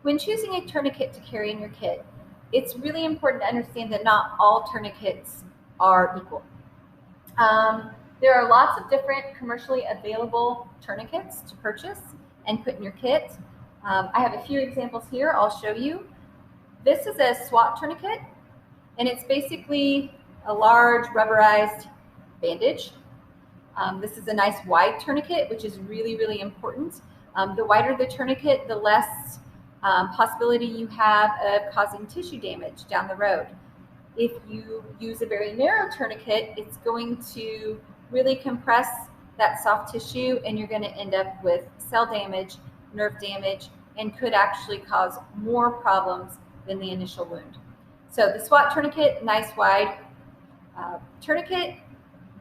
When choosing a tourniquet to carry in your kit, it's really important to understand that not all tourniquets are equal. There are lots of different commercially available tourniquets to purchase and put in your kit. I have a few examples here I'll show you. This is a SWAT tourniquet, and it's basically a large rubberized bandage. This is a nice wide tourniquet, which is really, really important. The wider the tourniquet, the less possibility you have of causing tissue damage down the road. If you use a very narrow tourniquet, it's going to really compress that soft tissue, and you're going to end up with cell damage, nerve damage, and could actually cause more problems than the initial wound. So the SWAT tourniquet, nice wide tourniquet,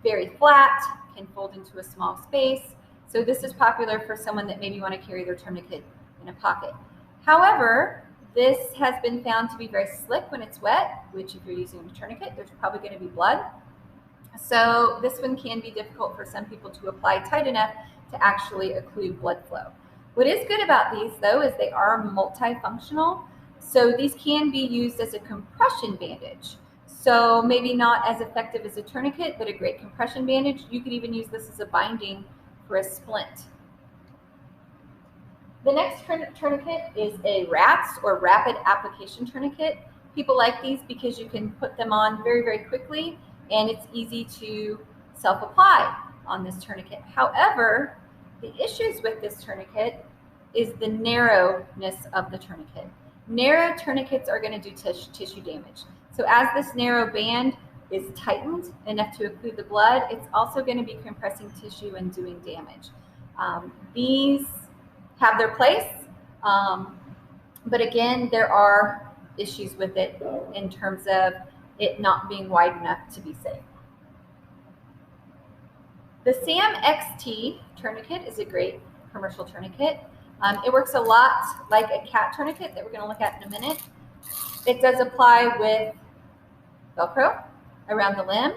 very flat, can fold into a small space. So this is popular for someone that maybe want to carry their tourniquet in a pocket. However, this has been found to be very slick when it's wet, which if you're using a tourniquet, there's probably going to be blood. So this one can be difficult for some people to apply tight enough to actually occlude blood flow. What is good about these, though, is they are multifunctional. So these can be used as a compression bandage. So maybe not as effective as a tourniquet, but a great compression bandage. You could even use this as a binding for a splint. The next tourniquet is a RATS, or rapid application tourniquet. People like these because you can put them on very, very quickly, and it's easy to self-apply on this tourniquet. However, the issues with this tourniquet is the narrowness of the tourniquet. Narrow tourniquets are going to do tissue damage. So as this narrow band is tightened enough to occlude the blood, it's also going to be compressing tissue and doing damage. These have their place, but again, there are issues with it in terms of it not being wide enough to be safe. The SAM XT tourniquet is a great commercial tourniquet. It works a lot like a cat tourniquet that we're going to look at in a minute. It does apply with Velcro around the limb.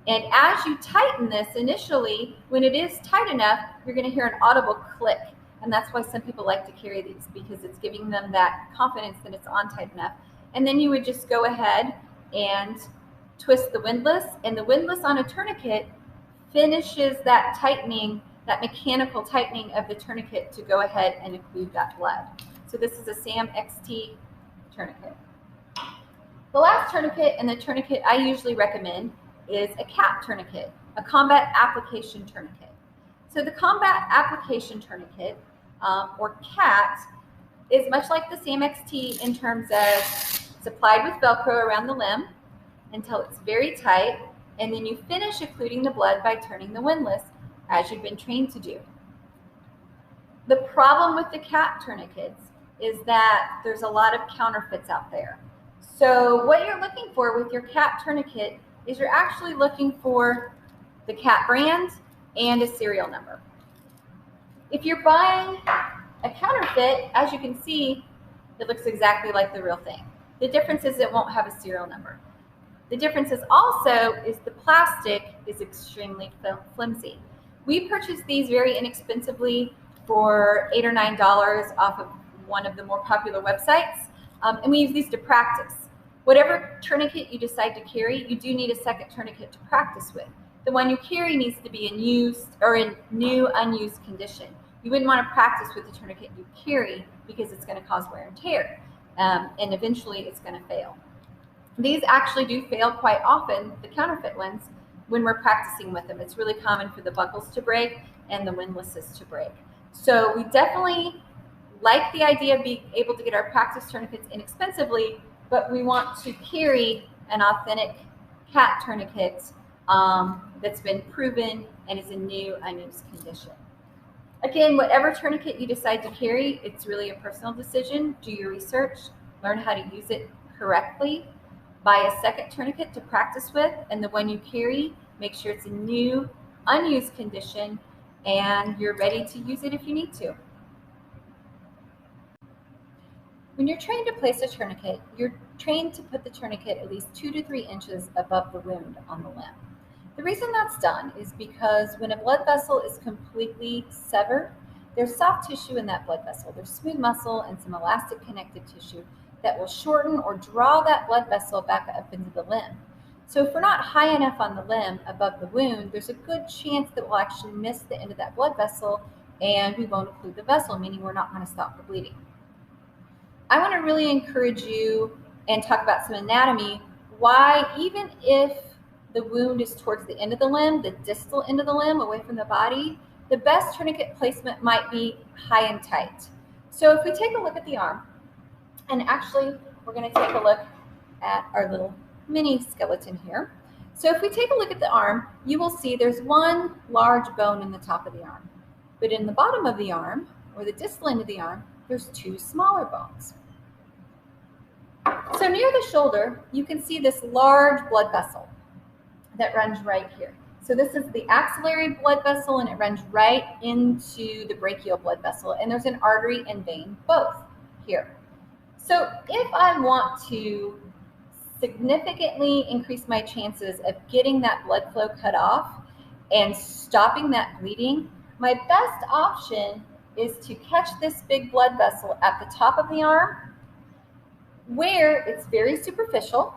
And as you tighten this initially, when it is tight enough, you're going to hear an audible click. And that's why some people like to carry these, because it's giving them that confidence that it's on tight enough. And then you would just go ahead and twist the windlass, and the windlass on a tourniquet finishes that tightening, that mechanical tightening of the tourniquet to go ahead and occlude that blood. So this is a SAM XT tourniquet. The last tourniquet, and the tourniquet I usually recommend, is a CAT tourniquet, a combat application tourniquet. So the combat application tourniquet, or CAT, is much like the SAM XT in terms of it's applied with Velcro around the limb until it's very tight, and then you finish occluding the blood by turning the windlass as you've been trained to do. The problem with the CAT tourniquets is that there's a lot of counterfeits out there. So what you're looking for with your CAT tourniquet is you're actually looking for the CAT brand and a serial number. If you're buying a counterfeit, as you can see, it looks exactly like the real thing. The difference is it won't have a serial number. The difference is also is the plastic is extremely flimsy. We purchased these very inexpensively for $8 or $9 off of one of the more popular websites, and we use these to practice. Whatever tourniquet you decide to carry, you do need a second tourniquet to practice with. The one you carry needs to be in used or in new, unused condition. You wouldn't want to practice with the tourniquet you carry because it's going to cause wear and tear, and eventually it's going to fail. These actually do fail quite often, the counterfeit ones, when we're practicing with them. It's really common for the buckles to break and the windlasses to break. So we definitely like the idea of being able to get our practice tourniquets inexpensively, but we want to carry an authentic CAT tourniquet that's been proven and is in new, unused condition. Again, whatever tourniquet you decide to carry, it's really a personal decision. Do your research, learn how to use it correctly, buy a second tourniquet to practice with, and the one you carry, make sure it's in new, unused condition, and you're ready to use it if you need to. When you're trained to place a tourniquet, you're trained to put the tourniquet at least 2 to 3 inches above the wound on the limb. The reason that's done is because when a blood vessel is completely severed, there's soft tissue in that blood vessel. There's smooth muscle and some elastic connective tissue that will shorten or draw that blood vessel back up into the limb. So if we're not high enough on the limb above the wound, there's a good chance that we'll actually miss the end of that blood vessel and we won't occlude the vessel, meaning we're not going to stop the bleeding. I want to really encourage you and talk about some anatomy, why even if the wound is towards the end of the limb, the distal end of the limb, away from the body, the best tourniquet placement might be high and tight. So if we take a look at the arm, and actually we're going to take a look at our little mini skeleton here. So if we take a look at the arm, you will see there's one large bone in the top of the arm. But in the bottom of the arm, or the distal end of the arm, there's two smaller bones. So near the shoulder, you can see this large blood vessel that runs right here. So this is the axillary blood vessel, and it runs right into the brachial blood vessel, and there's an artery and vein both here. So if I want to significantly increase my chances of getting that blood flow cut off and stopping that bleeding, my best option is to catch this big blood vessel at the top of the arm where it's very superficial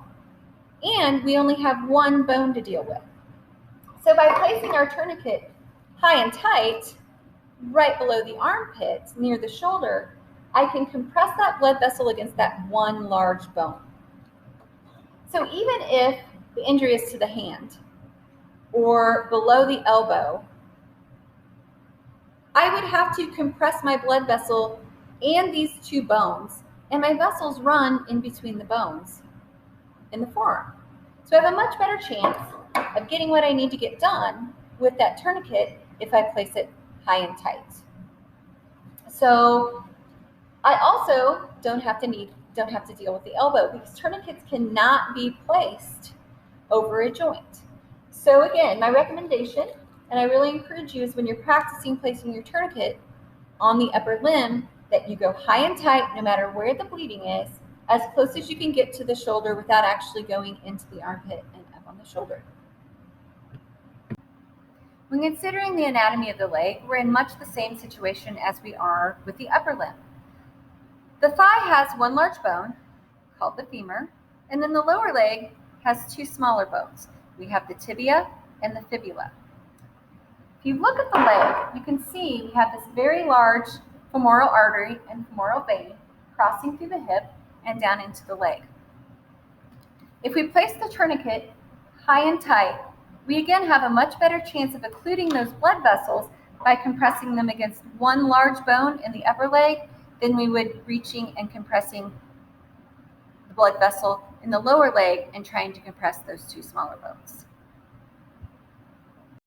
and we only have one bone to deal with. So by placing our tourniquet high and tight right below the armpit near the shoulder, I can compress that blood vessel against that one large bone. So even if the injury is to the hand or below the elbow, I would have to compress my blood vessel and these two bones, and my vessels run in between the bones in the forearm. So I have a much better chance of getting what I need to get done with that tourniquet if I place it high and tight. So I also don't have to deal with the elbow, because tourniquets cannot be placed over a joint. So again, my recommendation, and I really encourage you, is when you're practicing placing your tourniquet on the upper limb, that you go high and tight no matter where the bleeding is, as close as you can get to the shoulder without actually going into the armpit and up on the shoulder. When considering the anatomy of the leg, we're in much the same situation as we are with the upper limb. The thigh has one large bone, called the femur, and then the lower leg has two smaller bones. We have the tibia and the fibula. If you look at the leg, you can see we have this very large femoral artery and femoral vein crossing through the hip and down into the leg. If we place the tourniquet high and tight, we again have a much better chance of occluding those blood vessels by compressing them against one large bone in the upper leg than we would reaching and compressing the blood vessel in the lower leg and trying to compress those two smaller bones.